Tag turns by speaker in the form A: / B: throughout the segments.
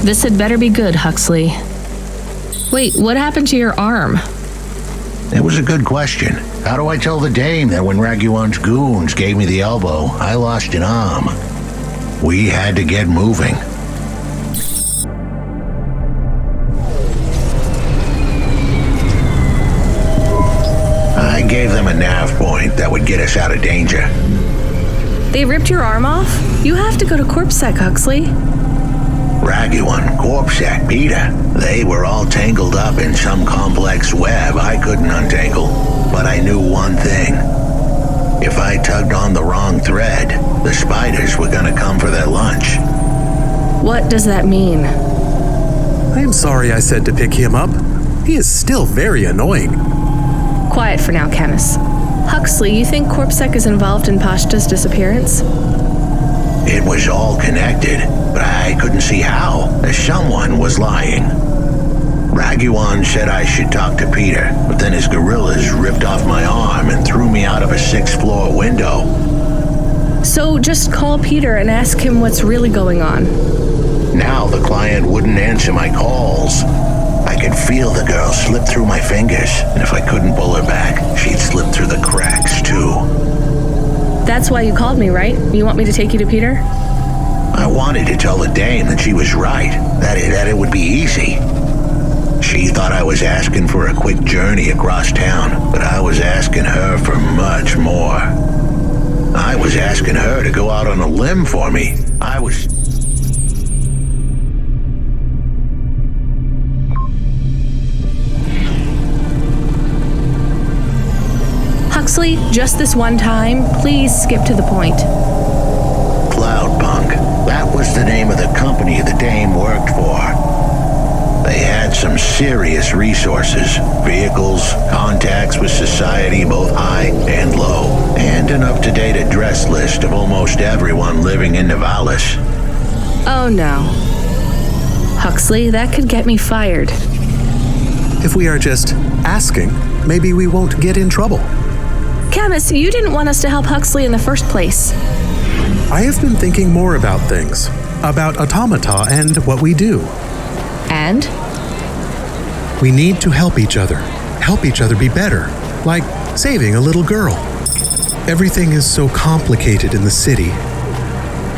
A: This had better be good, Huxley. Wait, what happened to your arm?
B: It was a good question. How do I tell the dame that when Raguan's goons gave me the elbow, I lost an arm? We had to get moving. I gave them a nav point that would get us out of danger.
A: They ripped your arm off? You have to go to CorpSec, Huxley.
B: Raguan, CorpSec, Peter, they were all tangled up in some complex web I couldn't untangle. But I knew one thing. If I tugged on the wrong thread, the spiders were gonna come for their lunch.
A: What does that mean?
C: I am sorry I said to pick him up. He is still very annoying.
A: Quiet for now, Camus. Huxley, you think CorpSec is involved in Pashta's disappearance?
B: It was all connected, but I couldn't see how, as someone was lying. Raguan said I should talk to Peter, but then his gorillas ripped off my arm and threw me out of a 6th-floor window.
A: So just call Peter and ask him what's really going on.
B: Now the client wouldn't answer my calls. I could feel the girl slip through my fingers, and if I couldn't pull her back, she'd slip through the cracks, too.
A: That's why you called me, right? You want me to take you to Peter?
B: I wanted to tell the dame that she was right, that it would be easy. She thought I was asking for a quick journey across town, but I was asking her for much more. I was asking her to go out on a limb for me.
A: Huxley, just this one time, please skip to the point.
B: Cloudpunk. That was the name of the company the dame worked for. They had some serious resources, vehicles, contacts with society both high and low, and an up-to-date address list of almost everyone living in Nivalis.
A: Oh no. Huxley, that could get me fired.
C: If we are just asking, maybe we won't get in trouble.
A: Camus, you didn't want us to help Huxley in the first place.
C: I have been thinking more about things, about automata and what we do.
A: And?
C: We need to help each other be better, like saving a little girl. Everything is so complicated in the city.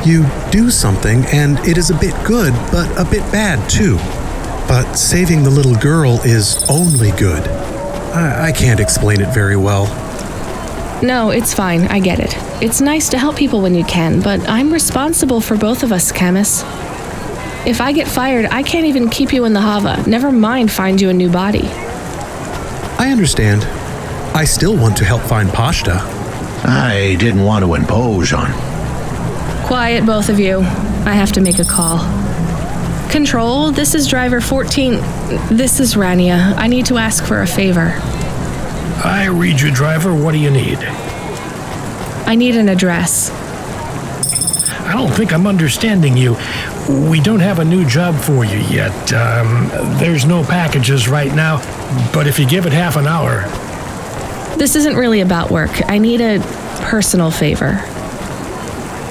C: You do something and it is a bit good, but a bit bad too. But saving the little girl is only good. I can't explain it very well.
A: No, it's fine. I get it. It's nice to help people when you can, but I'm responsible for both of us, Camus. If I get fired, I can't even keep you in the Hava. Never mind find you a new body.
C: I understand. I still want to help find Pashta.
B: I didn't want to impose on.
A: Quiet, both of you. I have to make a call. Control, this is driver 14. This is Rania. I need to ask for a favor.
D: I read you, driver. What do you need?
A: I need an address.
D: I don't think I'm understanding you. We don't have a new job for you yet. There's no packages right now, but if you give it half an hour...
A: This isn't really about work. I need a personal favor.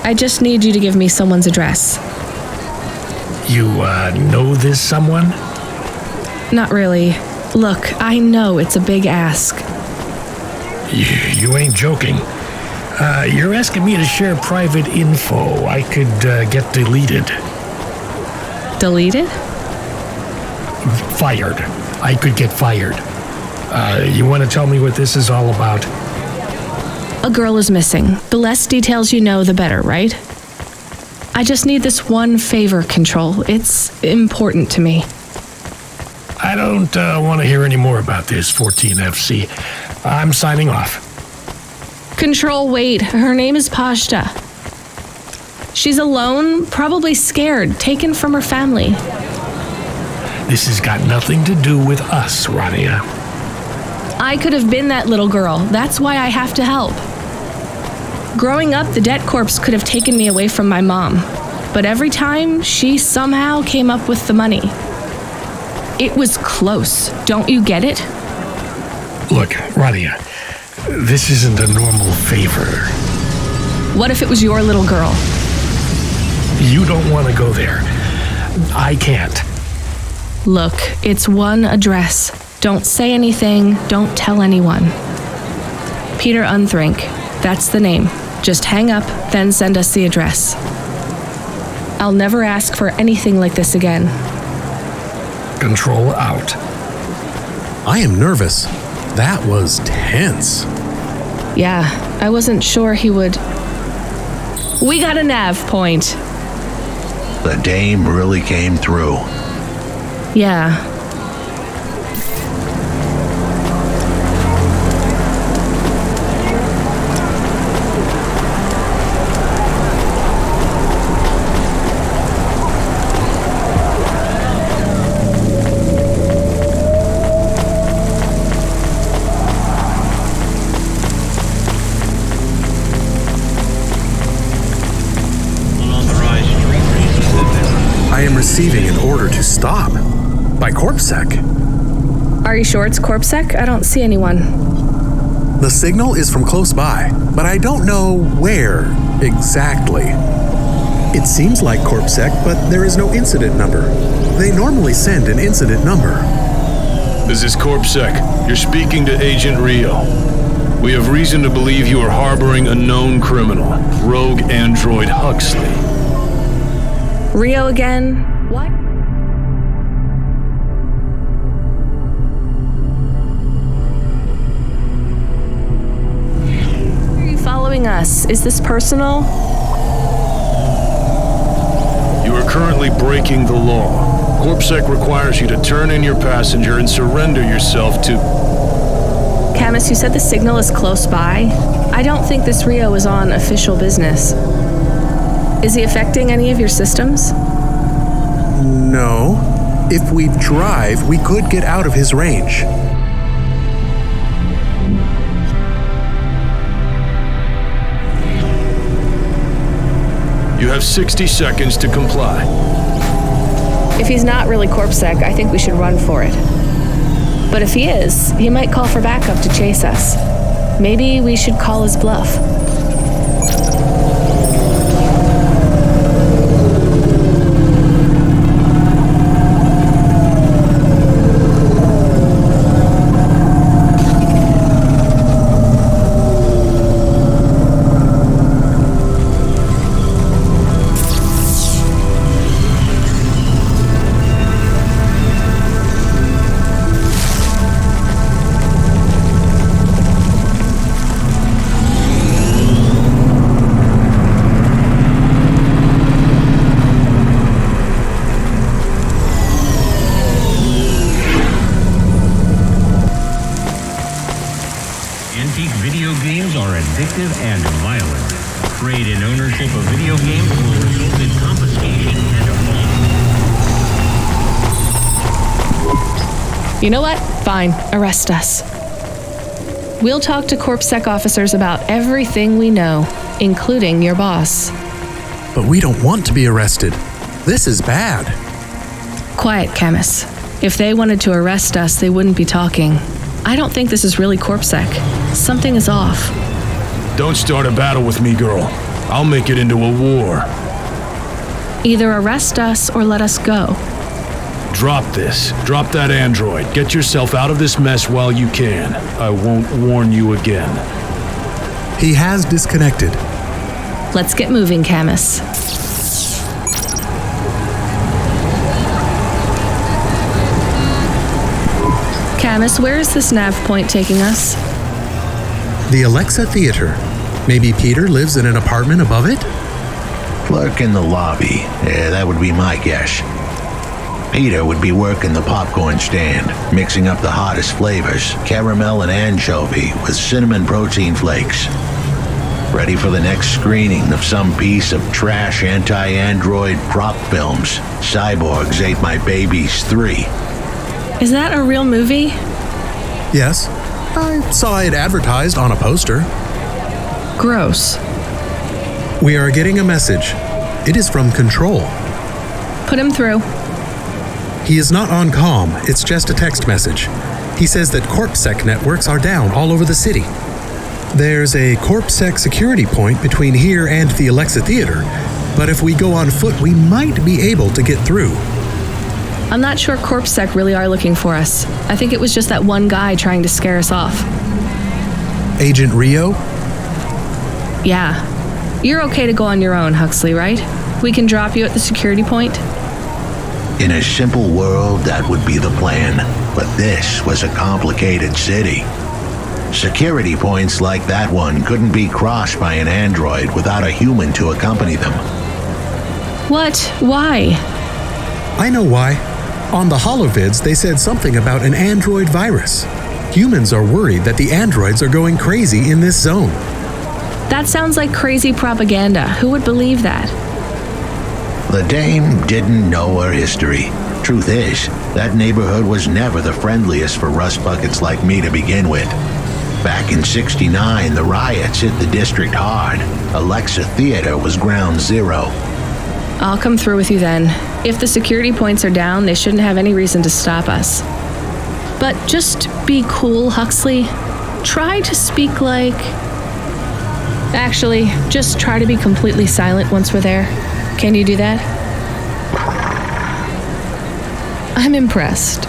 A: I just need you to give me someone's address.
D: You, know this someone?
A: Not really. Look, I know it's a big ask.
D: You ain't joking. You're asking me to share private info I could get deleted.
A: Deleted?
D: Fired. I could get fired. You want to tell me what this is all about?
A: A girl is missing. The less details you know, the better, right? I just need this one favor, Control. It's important to me.
D: I don't want to hear any more about this, 14FC. I'm signing off.
A: Control, wait. Her name is Pashta. She's alone, probably scared, taken from her family.
D: This has got nothing to do with us, Rania.
A: I could have been that little girl. That's why I have to help. Growing up, the debt corps could have taken me away from my mom. But every time, she somehow came up with the money. It was close. Don't you get it?
D: Look, Rania, this isn't a normal favor.
A: What if it was your little girl?
D: You don't want to go there. I can't.
A: Look, it's one address. Don't say anything, don't tell anyone. Peter Unthrink, that's the name. Just hang up, then send us the address. I'll never ask for anything like this again.
D: Control out.
C: I am nervous. That was tense.
A: Yeah, I wasn't sure he would... We got a nav point.
B: The dame really came through.
A: Yeah.
C: I am receiving an order to stop. By CorpSec.
A: Are you sure it's CorpSec? I don't see anyone.
C: The signal is from close by, but I don't know where exactly. It seems like CorpSec, but there is no incident number. They normally send an incident number.
E: This is CorpSec. You're speaking to Agent Rio. We have reason to believe you are harboring a known criminal, rogue android Huxley.
A: Rio again? What? Why are you following us? Is this personal?
E: You are currently breaking the law. CorpSec requires you to turn in your passenger and surrender yourself to...
A: Camus, you said the signal is close by. I don't think this Rio is on official business. Is he affecting any of your systems?
C: No. If we drive, we could get out of his range.
E: You have 60 seconds to comply.
A: If he's not really CorpSec, I think we should run for it. But if he is, he might call for backup to chase us. Maybe we should call his bluff.
F: Antique video games are addictive and violent. Trade in ownership of video games will result in confiscation and
A: You know what? Fine. Arrest us. We'll talk to CorpSec officers about everything we know, including your boss.
C: But we don't want to be arrested. This is bad.
A: Quiet, Camus. If they wanted to arrest us, they wouldn't be talking. I don't think this is really CorpSec. Something is off.
E: Don't start a battle with me, girl. I'll make it into a war.
A: Either arrest us or let us go.
E: Drop this. Drop that android. Get yourself out of this mess while you can. I won't warn you again.
C: He has disconnected.
A: Let's get moving, Camus. Camus, where is this nav point taking us?
C: The Alexa Theater. Maybe Peter lives in an apartment above it?
B: Clerk in the lobby. Yeah, that would be my guess. Peter would be working the popcorn stand, mixing up the hottest flavors, caramel and anchovy with cinnamon protein flakes. Ready for the next screening of some piece of trash anti-android prop films. Cyborgs Ate My Babies 3.
A: Is that a real movie?
C: Yes. I saw it advertised on a poster.
A: Gross.
C: We are getting a message. It is from Control.
A: Put him through.
C: He is not on comm, it's just a text message. He says that CorpSec networks are down all over the city. There's a CorpSec security point between here and the Alexa Theater, but if we go on foot, we might be able to get through.
A: I'm not sure CorpSec really are looking for us. I think it was just that one guy trying to scare us off.
C: Agent Rio?
A: Yeah. You're okay to go on your own, Huxley, right? We can drop you at the security point?
B: In a simple world, that would be the plan. But this was a complicated city. Security points like that one couldn't be crossed by an android without a human to accompany them.
A: What? Why?
C: I know why. On the holovids, they said something about an android virus. Humans are worried that the androids are going crazy in this zone.
A: That sounds like crazy propaganda. Who would believe that?
B: The Dame didn't know her history. Truth is, that neighborhood was never the friendliest for rust buckets like me to begin with. Back in '69, the riots hit the district hard. Alexa Theater was ground zero.
A: I'll come through with you then. If the security points are down, they shouldn't have any reason to stop us. But just be cool, Huxley. Try to speak like... Actually, just try to be completely silent once we're there. Can you do that? I'm impressed.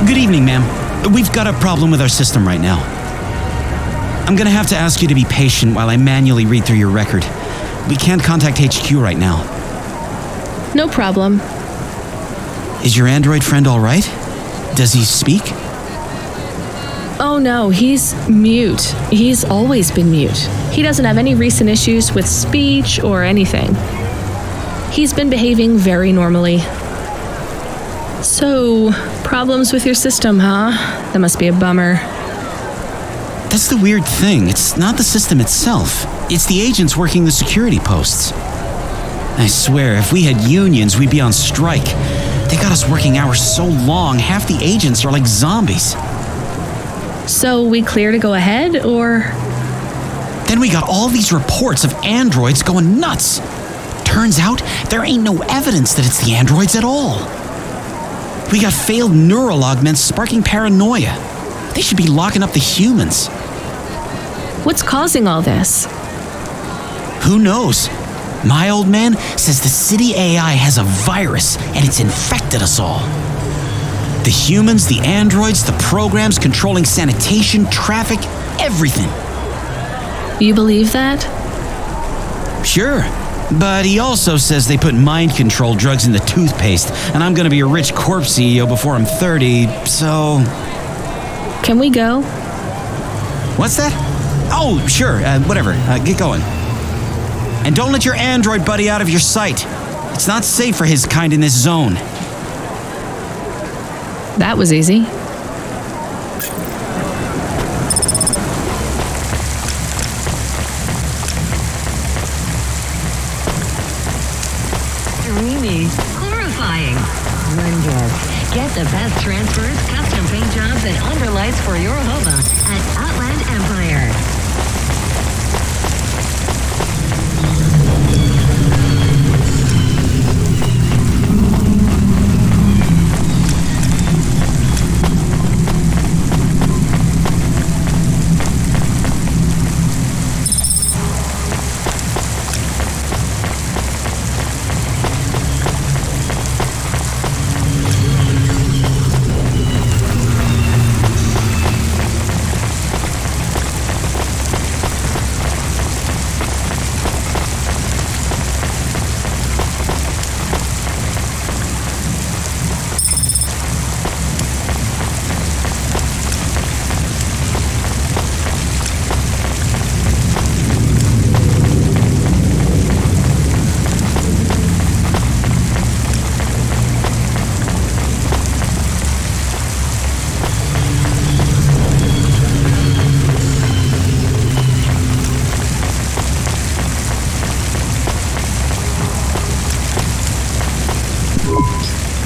G: Good evening, ma'am. We've got a problem with our system right now. I'm gonna have to ask you to be patient while I manually read through your record. We can't contact HQ right now.
A: No problem.
G: Is your android friend all right? Does he speak?
A: Oh no, he's mute. He's always been mute. He doesn't have any recent issues with speech or anything. He's been behaving very normally. So, problems with your system, huh? That must be a bummer.
G: That's the weird thing. It's not the system itself. It's the agents working the security posts. I swear, if we had unions, we'd be on strike. They got us working hours so long, half the agents are like zombies.
A: So we clear to go ahead, or?
G: Then we got all these reports of androids going nuts. Turns out, there ain't no evidence that it's the androids at all. We got failed neural augments sparking paranoia. They should be locking up the humans.
A: What's causing all this?
G: Who knows? My old man says the city AI has a virus and it's infected us all. The humans, the androids, the programs controlling sanitation, traffic, everything.
A: You believe that?
G: Sure, but he also says they put mind control drugs in the toothpaste, and I'm gonna be a rich corp CEO before I'm 30, so...
A: Can we go?
G: What's that? Oh, sure, whatever, get going. And don't let your android buddy out of your sight. It's not safe for his kind in this zone.
A: That was easy.
H: Dreamy. Horrifying. Wondrous. Get the best transfers, custom paint jobs, and underlights for your hova at Outland Empire.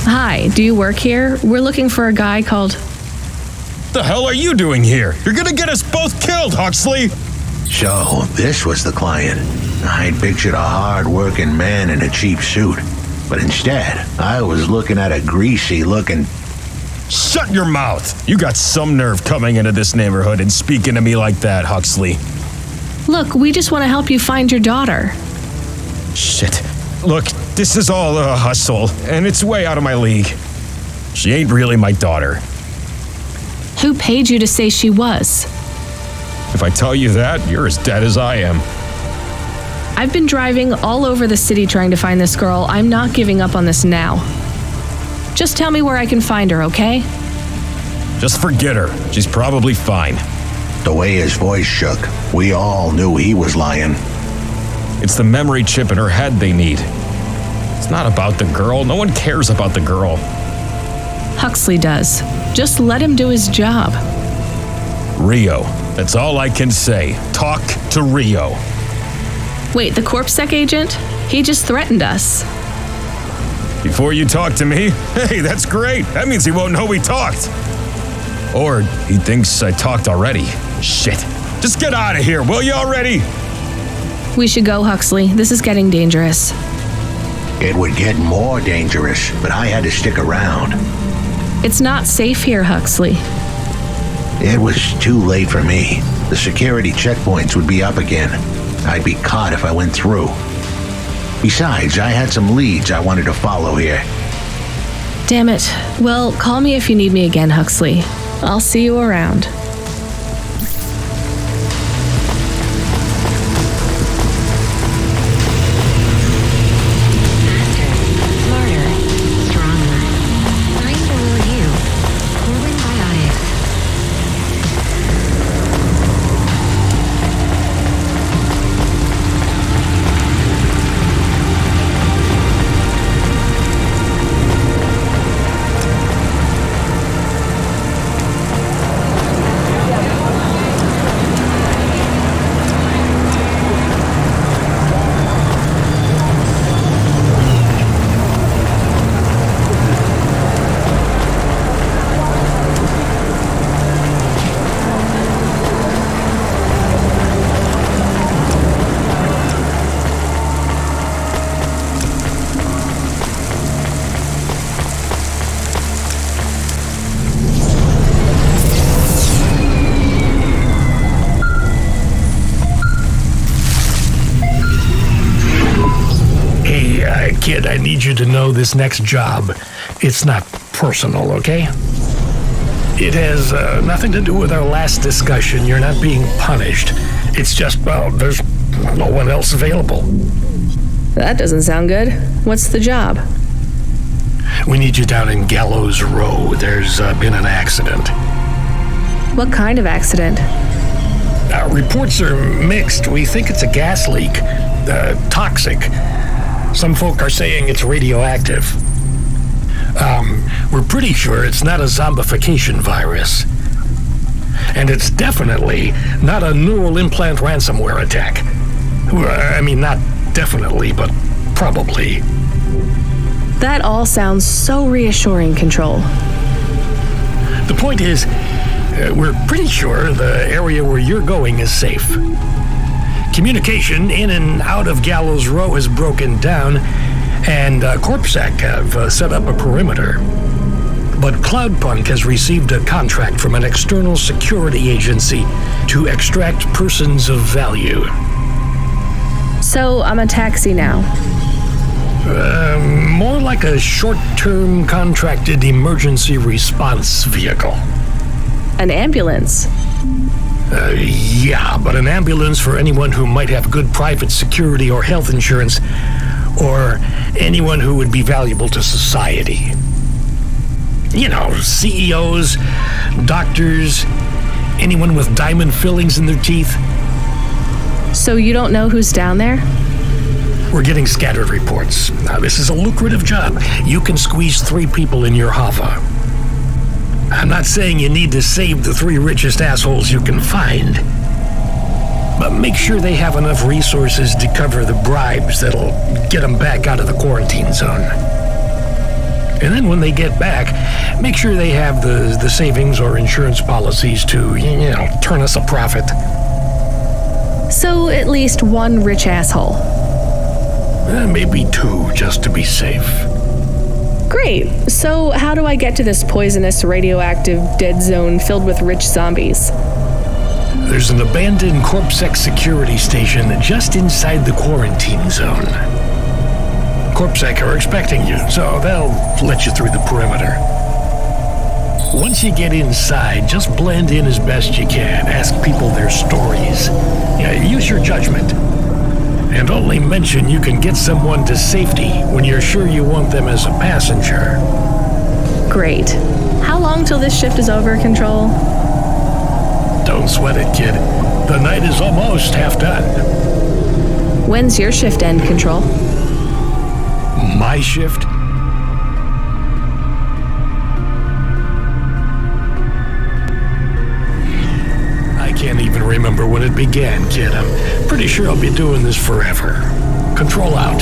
A: Hi, do you work here? We're looking for a guy called...
I: The hell are you doing here? You're gonna get us both killed, Huxley!
B: So, this was the client. I'd pictured a hard-working man in a cheap suit. But instead, I was looking at a greasy-looking...
I: Shut your mouth! You got some nerve coming into this neighborhood and speaking to me like that, Huxley.
A: Look, we just want to help you find your daughter.
I: Shit. Look, this is all a hustle, and it's way out of my league. She ain't really my daughter.
A: Who paid you to say she was?
I: If I tell you that, you're as dead as I am.
A: I've been driving all over the city trying to find this girl. I'm not giving up on this now. Just tell me where I can find her, okay?
I: Just forget her. She's probably fine.
B: The way his voice shook, we all knew he was lying.
I: It's the memory chip in her head they need. It's not about the girl. No one cares about the girl.
A: Huxley does. Just let him do his job.
I: Rio. That's all I can say. Talk to Rio.
A: Wait, the CorpSec agent? He just threatened us.
I: Before you talk to me? Hey, that's great. That means he won't know we talked. Or he thinks I talked already. Shit. Just get out of here, will you already?
A: We should go, Huxley. This is getting dangerous.
B: It would get more dangerous, but I had to stick around.
A: It's not safe here, Huxley.
B: It was too late for me. The security checkpoints would be up again. I'd be caught if I went through. Besides, I had some leads I wanted to follow here.
A: Damn it. Well, call me if you need me again, Huxley. I'll see you around.
D: Kid, I need you to know this next job, it's not personal, okay? It has nothing to do with our last discussion. You're not being punished. It's just, well, there's no one else available.
A: That doesn't sound good. What's the job?
D: We need you down in Gallows Row. There's been an accident.
A: What kind of accident?
D: Reports are mixed. We think it's a gas leak. Toxic. Some folk are saying it's radioactive. We're pretty sure it's not a zombification virus. And it's definitely not a neural implant ransomware attack. I mean, not definitely, but probably.
A: That all sounds so reassuring, Control.
D: The point is, we're pretty sure the area where you're going is safe. Communication in and out of Gallows Row has broken down, and CorpSec have set up a perimeter. But Cloudpunk has received a contract from an external security agency to extract persons of value.
A: So I'm a taxi now.
D: More like a short-term contracted emergency response vehicle.
A: An ambulance?
D: Yeah, but an ambulance for anyone who might have good private security or health insurance, or anyone who would be valuable to society. You know, CEOs, doctors, anyone with diamond fillings in their teeth.
A: So you don't know who's down there?
D: We're getting scattered reports. Now, this is a lucrative job. You can squeeze 3 people in your hover. I'm not saying you need to save the 3 richest assholes you can find, but make sure they have enough resources to cover the bribes that'll get them back out of the quarantine zone. And then when they get back, make sure they have the savings or insurance policies to, turn us a profit.
A: So at least 1 rich asshole.
D: Maybe 2, just to be safe.
A: Great. So how do I get to this poisonous, radioactive, dead zone filled with rich zombies?
D: There's an abandoned CorpSec security station just inside the quarantine zone. CorpSec are expecting you, so they'll let you through the perimeter. Once you get inside, just blend in as best you can. Ask people their stories. Use your judgment. And only mention you can get someone to safety when you're sure you want them as a passenger.
A: Great. How long till this shift is over, Control?
D: Don't sweat it, kid. The night is almost half done.
A: When's your shift end, Control?
D: My shift? I can't even remember when it began, kid. I'm pretty sure I'll be doing this forever. Control out.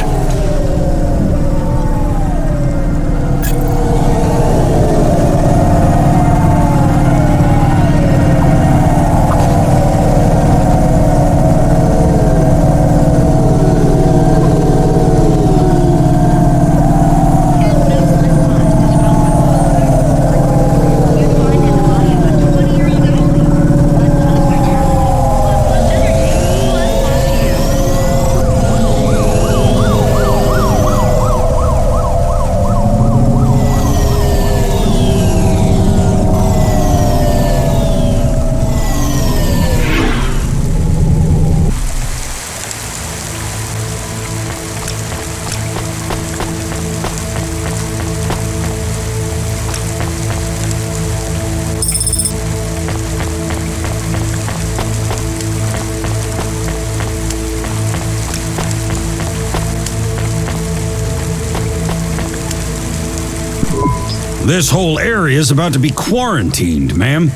J: This whole area is about to be quarantined, ma'am.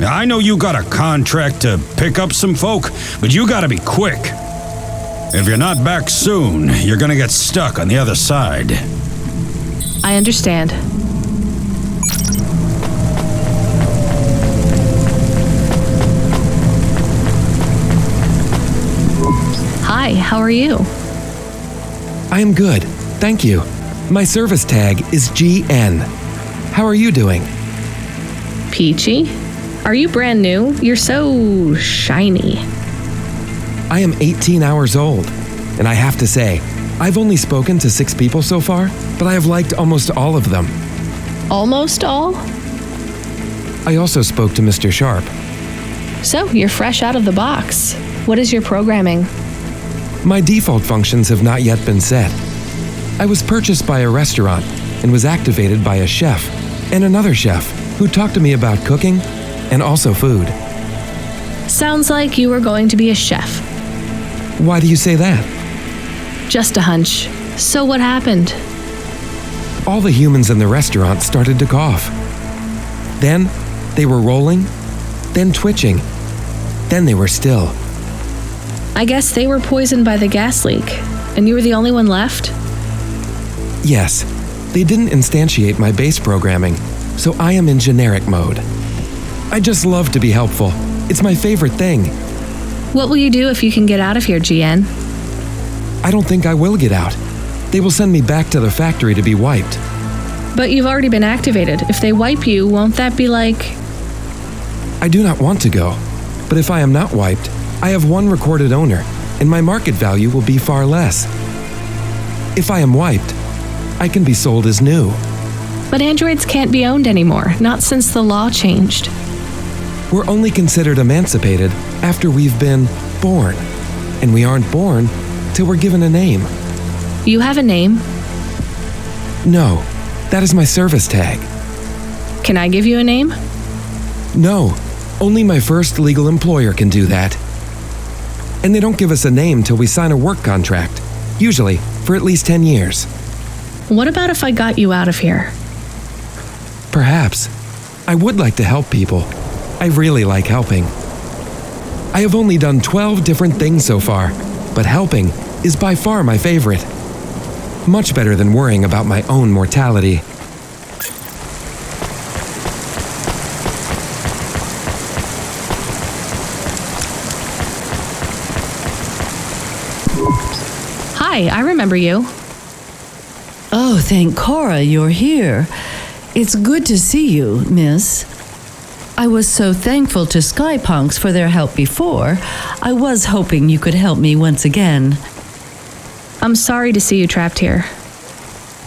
J: Now, I know you got a contract to pick up some folk, but you gotta be quick. If you're not back soon, you're gonna get stuck on the other side.
A: I understand. Hi, how are you?
K: I am good, thank you. My service tag is GN. How are you doing?
A: Peachy? Are you brand new? You're so shiny.
K: I am 18 hours old, and I have to say, I've only spoken to 6 people so far, but I have liked almost all of them.
A: Almost all?
K: I also spoke to Mr. Sharp.
A: So, you're fresh out of the box. What is your programming?
K: My default functions have not yet been set. I was purchased by a restaurant and was activated by a chef and another chef who talked to me about cooking and also food.
A: Sounds like you were going to be a chef.
K: Why do you say that?
A: Just a hunch. So what happened?
K: All the humans in the restaurant started to cough. Then they were rolling, then twitching, then they were still.
A: I guess they were poisoned by the gas leak, and you were the only one left?
K: Yes, they didn't instantiate my base programming, so I am in generic mode. I just love to be helpful. It's my favorite thing.
A: What will you do if you can get out of here, GN?
K: I don't think I will get out. They will send me back to the factory to be wiped.
A: But you've already been activated. If they wipe you, won't that be like...
K: I do not want to go, but if I am not wiped, I have one recorded owner, and my market value will be far less. If I am wiped, I can be sold as new.
A: But androids can't be owned anymore, not since the law changed.
K: We're only considered emancipated after we've been born, and we aren't born till we're given a name.
A: You have a name?
K: No, that is my service tag.
A: Can I give you a name?
K: No, only my first legal employer can do that. And they don't give us a name till we sign a work contract, usually for at least 10 years.
A: What about if I got you out of here?
K: Perhaps. I would like to help people. I really like helping. I have only done 12 different things so far, but helping is by far my favorite. Much better than worrying about my own mortality.
A: Hi, I remember you.
L: Oh, thank Cora you're here. It's good to see you, miss. I was so thankful to Skypunks for their help before. I was hoping you could help me once again.
A: I'm sorry to see you trapped here.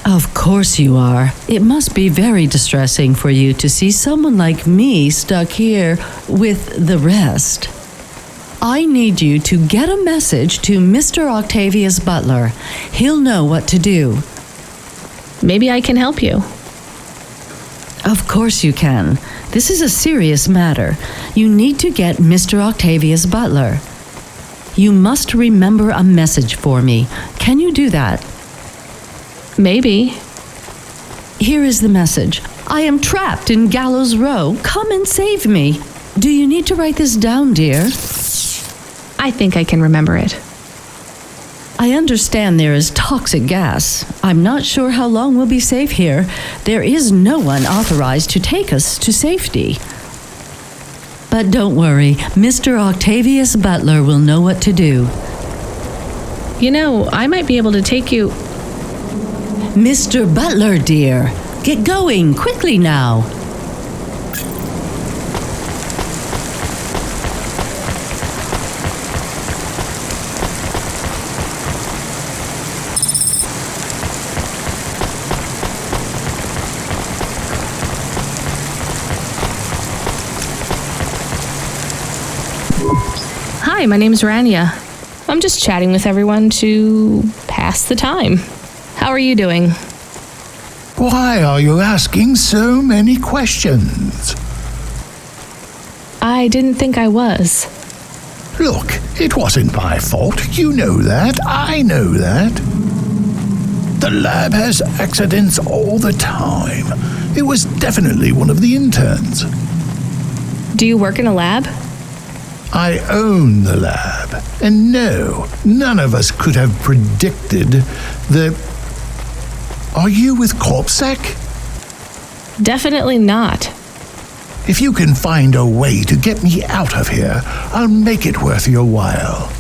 L: Of course you are. It must be very distressing for you to see someone like me stuck here with the rest. I need you to get a message to Mr. Octavius Butler. He'll know what to do.
A: Maybe I can help you.
L: Of course you can. This is a serious matter. You need to get Mr. Octavius Butler. You must remember a message for me. Can you do that?
A: Maybe.
L: Here is the message. I am trapped in Gallows Row. Come and save me. Do you need to write this down, dear?
A: I think I can remember it.
L: I understand there is toxic gas. I'm not sure how long we'll be safe here. There is no one authorized to take us to safety. But don't worry, Mr. Octavius Butler will know what to do.
A: You know, I might be able to take you...
L: Mr. Butler, dear, get going quickly now.
A: Hi, my name's Rania. I'm just chatting with everyone to pass the time. How are you doing?
M: Why are you asking so many questions?
A: I didn't think I was.
M: Look, it wasn't my fault. You know that. I know that. The lab has accidents all the time. It was definitely one of the interns.
A: Do you work in a lab?
M: I own the lab. And no, none of us could have predicted the... Are you with CorpSec?
A: Definitely not.
M: If you can find a way to get me out of here, I'll make it worth your while.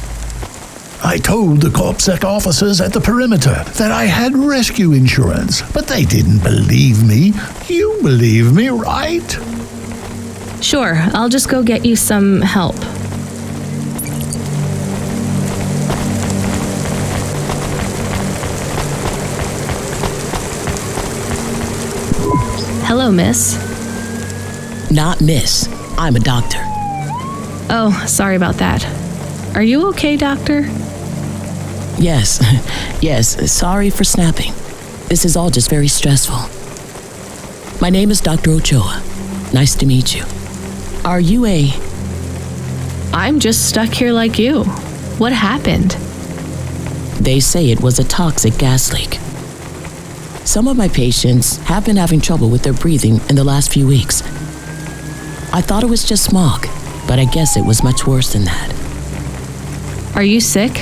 M: I told the CorpSec officers at the perimeter that I had rescue insurance, but they didn't believe me. You believe me, right?
A: Sure, I'll just go get you some help. Hello, miss.
N: Not miss. I'm a doctor.
A: Oh, sorry about that. Are you okay, doctor?
N: Yes. Yes, sorry for snapping. This is all just very stressful. My name is Dr. Ochoa. Nice to meet you. Are you a...
A: I'm just stuck here like you. What happened?
N: They say it was a toxic gas leak. Some of my patients have been having trouble with their breathing in the last few weeks. I thought it was just smog, but I guess it was much worse than that.
A: Are you sick?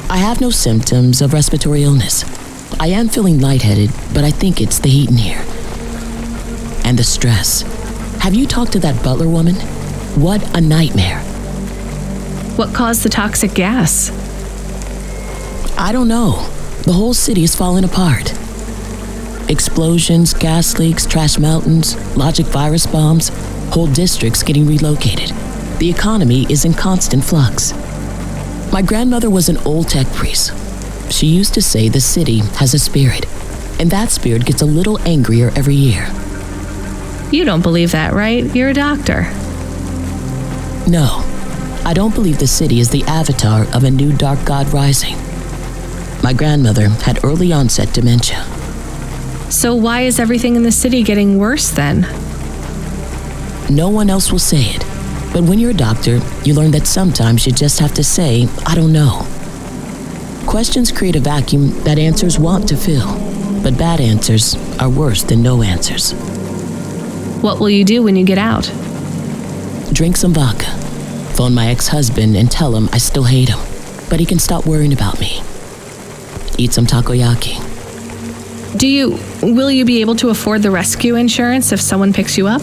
N: I have no symptoms of respiratory illness. I am feeling lightheaded, but I think it's the heat in here. And the stress. Have you talked to that Butler woman? What a nightmare.
A: What caused the toxic gas?
N: I don't know. The whole city is falling apart. Explosions, gas leaks, trash mountains, logic virus bombs, whole districts getting relocated. The economy is in constant flux. My grandmother was an old tech priest. She used to say the city has a spirit, and that spirit gets a little angrier every year.
A: You don't believe that, right? You're a doctor.
N: No, I don't believe the city is the avatar of a new dark god rising. My grandmother had early onset dementia.
A: So why is everything in the city getting worse then?
N: No one else will say it. But when you're a doctor, you learn that sometimes you just have to say, I don't know. Questions create a vacuum that answers want to fill. But bad answers are worse than no answers.
A: What will you do when you get out?
N: Drink some vodka. Phone my ex-husband and tell him I still hate him, but he can stop worrying about me. Eat some takoyaki.
A: Will you be able to afford the rescue insurance if someone picks you up?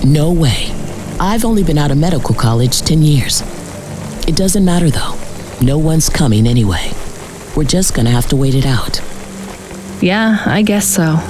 N: No way. I've only been out of medical college 10 years. It doesn't matter though. No one's coming anyway. We're just gonna have to wait it out.
A: Yeah, I guess so.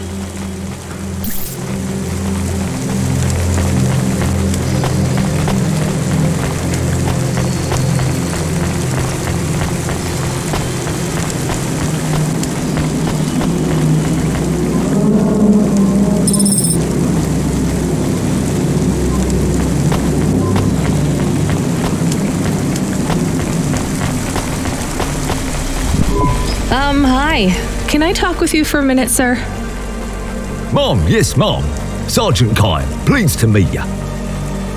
A: Hi. Can I talk with you for a minute, sir?
O: Mom, yes, Mom. Sergeant Kyle, pleased to meet you.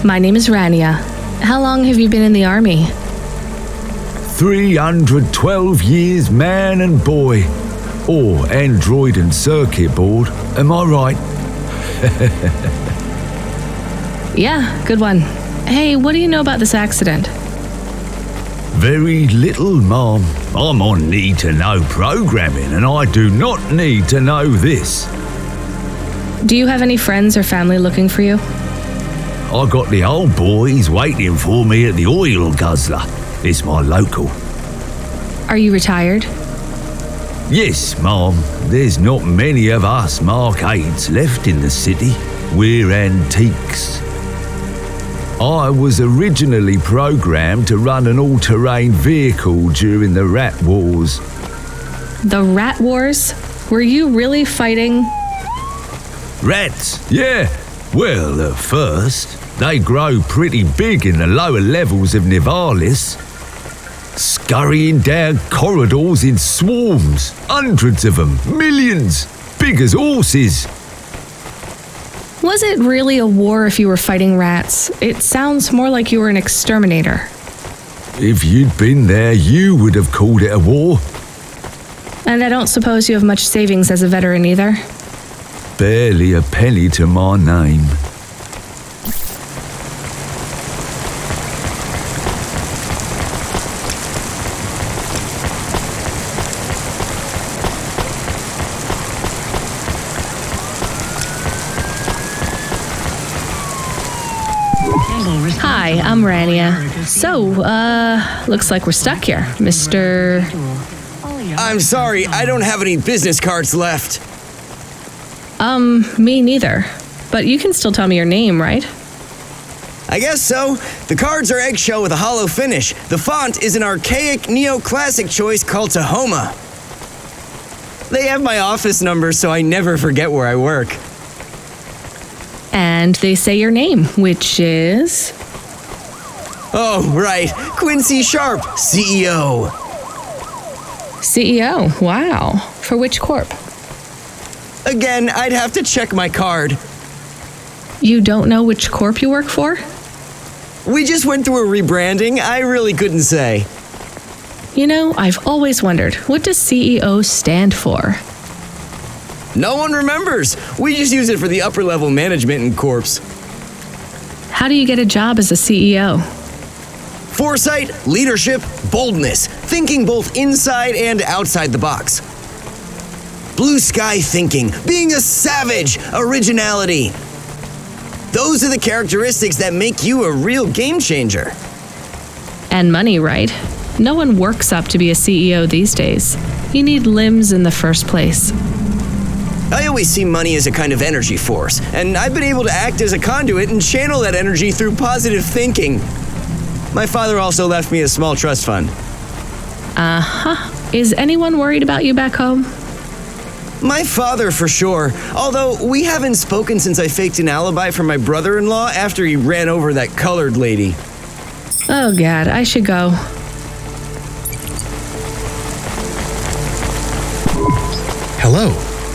A: My name is Rania. How long have you been in the Army?
O: 312 years, man and boy. Or android and circuit board, am I right?
A: Yeah, good one. Hey, what do you know about this accident?
O: Very little, Mom. I'm on need-to-know programming, and I do not need to know this.
A: Do you have any friends or family looking for you?
O: I got the old boys waiting for me at the Oil Guzzler. It's my local.
A: Are you retired?
O: Yes, Mom. There's not many of us Mark 8s left in the city. We're antiques. I was originally programmed to run an all-terrain vehicle during the Rat Wars.
A: The Rat Wars? Were you really fighting?
O: Rats? Yeah. Well, at first, they grow pretty big in the lower levels of Nivalis. Scurrying down corridors in swarms. Hundreds of them. Millions. Big as horses.
A: Was it really a war if you were fighting rats? It sounds more like you were an exterminator.
O: If you'd been there, you would have called it a war.
A: And I don't suppose you have much savings as a veteran either?
O: Barely a penny to my name.
A: Hi, I'm Rania. So, looks like we're stuck here, Mr.
P: I'm sorry, I don't have any business cards left.
A: Me neither. But you can still tell me your name, right?
P: I guess so. The cards are eggshell with a hollow finish. The font is an archaic neoclassic choice called Tahoma. They have my office number, so I never forget where I work.
A: And they say your name, which is...
P: Oh, right. Quincy Sharp, CEO.
A: CEO? Wow. For which corp?
P: Again, I'd have to check my card.
A: You don't know which corp you work for?
P: We just went through a rebranding. I really couldn't say.
A: You know, I've always wondered, what does CEO stand for?
P: No one remembers. We just use it for the upper level management in corps.
A: How do you get a job as a CEO?
P: Foresight, leadership, boldness, thinking both inside and outside the box. Blue sky thinking, being a savage, originality. Those are the characteristics that make you a real game changer.
A: And money, right? No one works up to be a CEO these days. You need limbs in the first place.
P: I always see money as a kind of energy force, and I've been able to act as a conduit and channel that energy through positive thinking. My father also left me a small trust fund.
A: Uh-huh. Is anyone worried about you back home?
P: My father, for sure. Although we haven't spoken since I faked an alibi for my brother-in-law after he ran over that colored lady.
A: Oh, God, I should go.
C: Hello,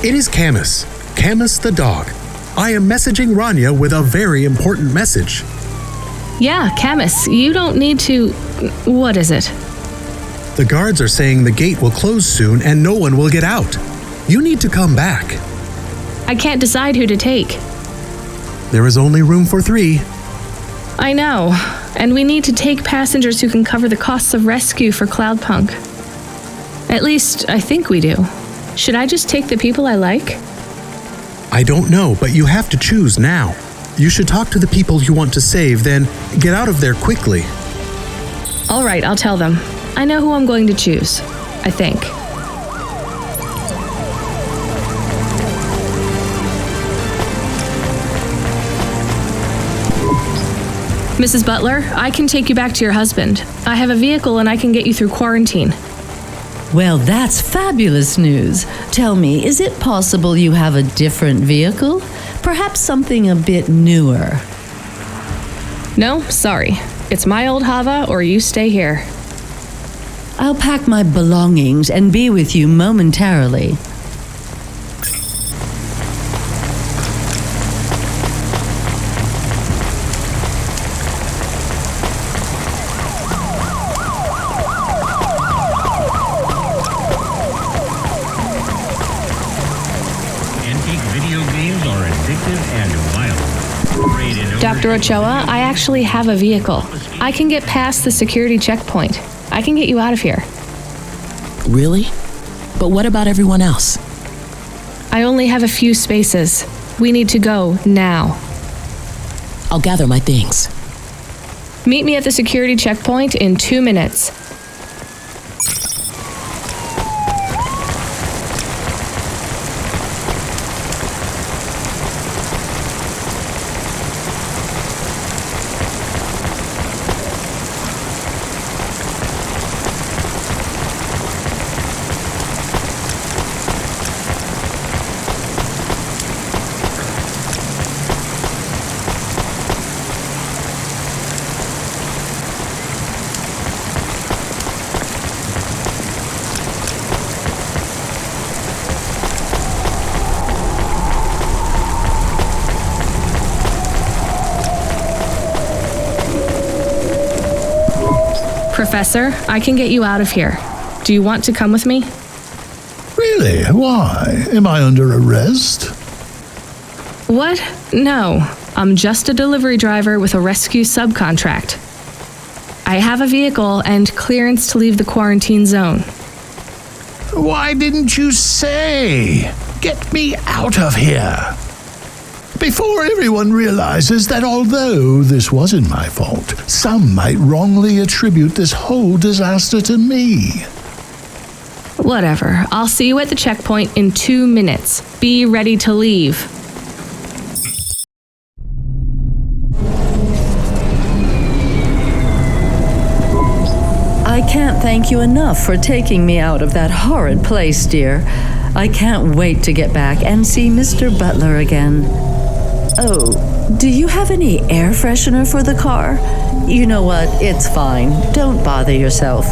C: it is Camus. Camus the dog. I am messaging Rania with a very important message.
A: Yeah, Camus, you don't need to... What is it?
C: The guards are saying the gate will close soon and no one will get out. You need to come back.
A: I can't decide who to take.
C: There is only room for 3.
A: I know, and we need to take passengers who can cover the costs of rescue for Cloudpunk. At least, I think we do. Should I just take the people I like?
C: I don't know, but you have to choose now. You should talk to the people you want to save, then get out of there quickly.
A: All right, I'll tell them. I know who I'm going to choose. I think. Mrs. Butler, I can take you back to your husband. I have a vehicle and I can get you through quarantine.
L: Well, that's fabulous news. Tell me, is it possible you have a different vehicle? Perhaps something a bit newer?
A: No, sorry. It's my old Hava or you stay here.
L: I'll pack my belongings and be with you momentarily.
A: Dr. Ochoa, I actually have a vehicle. I can get past the security checkpoint. I can get you out of here.
N: Really? But what about everyone else?
A: I only have a few spaces. We need to go now.
N: I'll gather my things.
A: Meet me at the security checkpoint in 2 minutes. Professor, I can get you out of here. Do you want to come with me?
M: Really? Why? Am I under arrest?
A: What? No. I'm just a delivery driver with a rescue subcontract. I have a vehicle and clearance to leave the quarantine zone.
M: Why didn't you say? Get me out of here. Before everyone realizes that although this wasn't my fault, some might wrongly attribute this whole disaster to me.
A: Whatever. I'll see you at the checkpoint in 2 minutes. Be ready to leave.
L: I can't thank you enough for taking me out of that horrid place, dear. I can't wait to get back and see Mr. Butler again. Oh, do you have any air freshener for the car? You know what? It's fine. Don't bother yourself.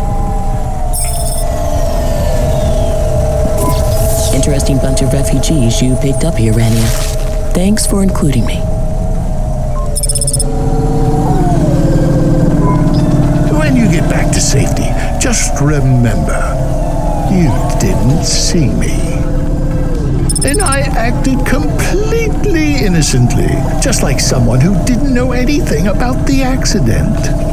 N: Interesting bunch of refugees you picked up here, Rania. Thanks for including me.
M: When you get back to safety, just remember, you didn't see me. And I acted completely innocently, just like someone who didn't know anything about the accident.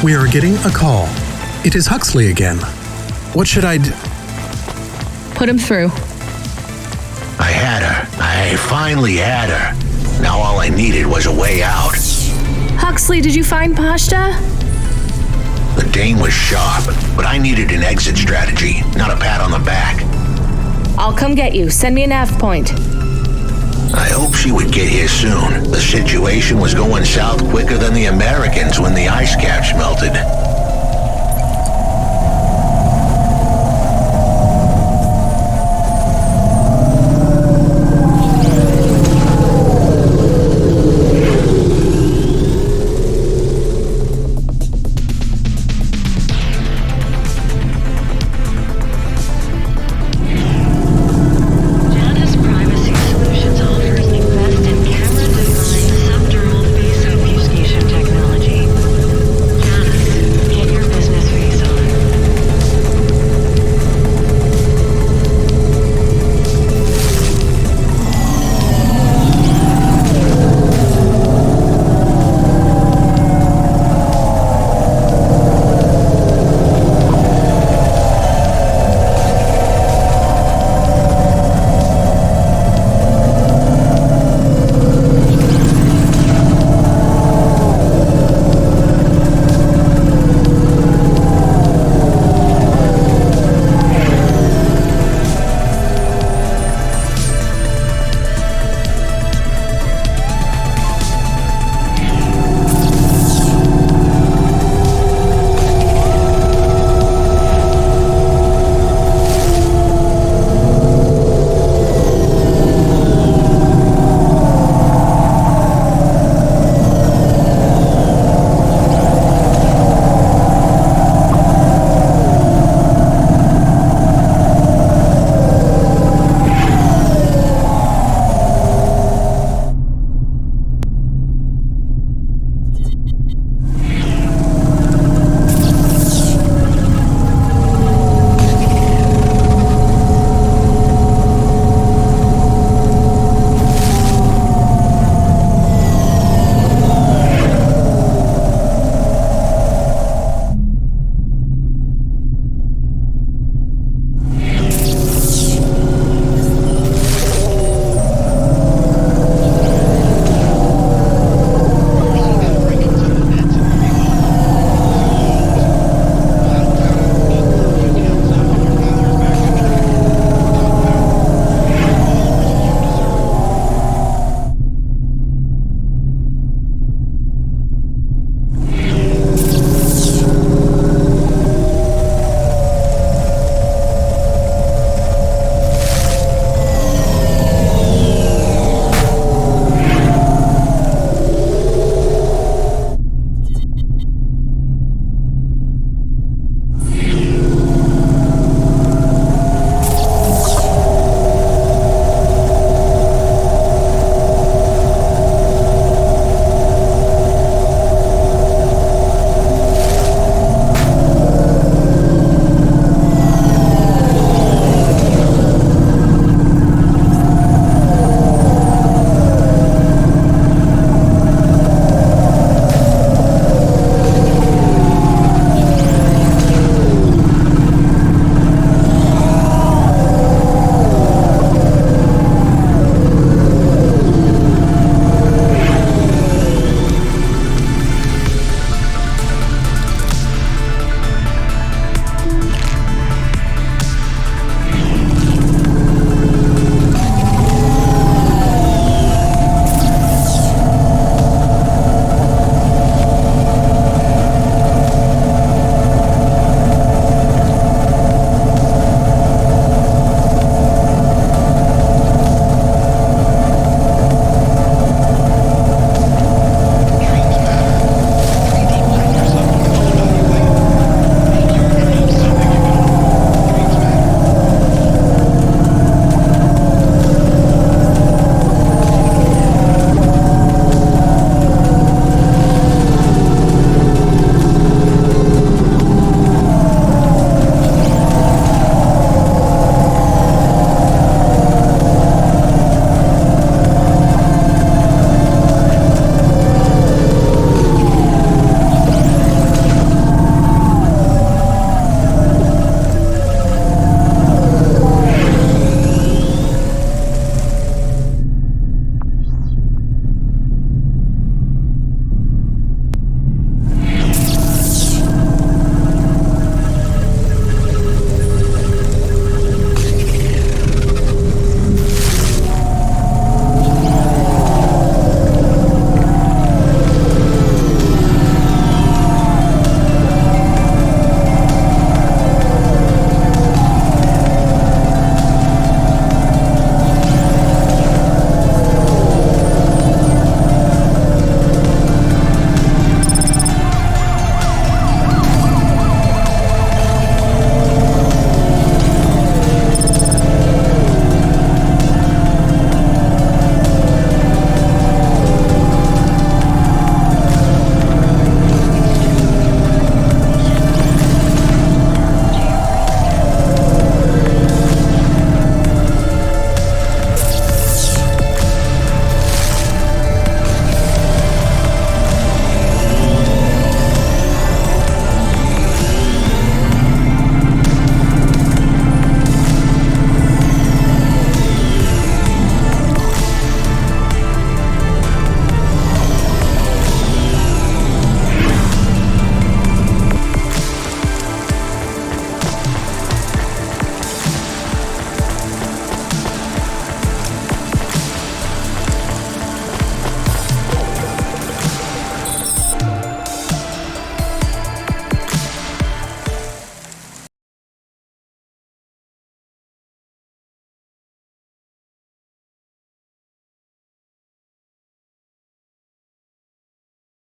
C: We are getting a call. It is Huxley again. What should I do?
A: Put him through.
B: I had her. I finally had her. Now all I needed was a way out.
A: Huxley, did you find Pashta?
B: The dame was sharp, but I needed an exit strategy, not a pat on the back.
A: I'll come get you. Send me a nav point.
B: I hope she would get here soon. The situation was going south quicker than the Americans when the ice caps melted.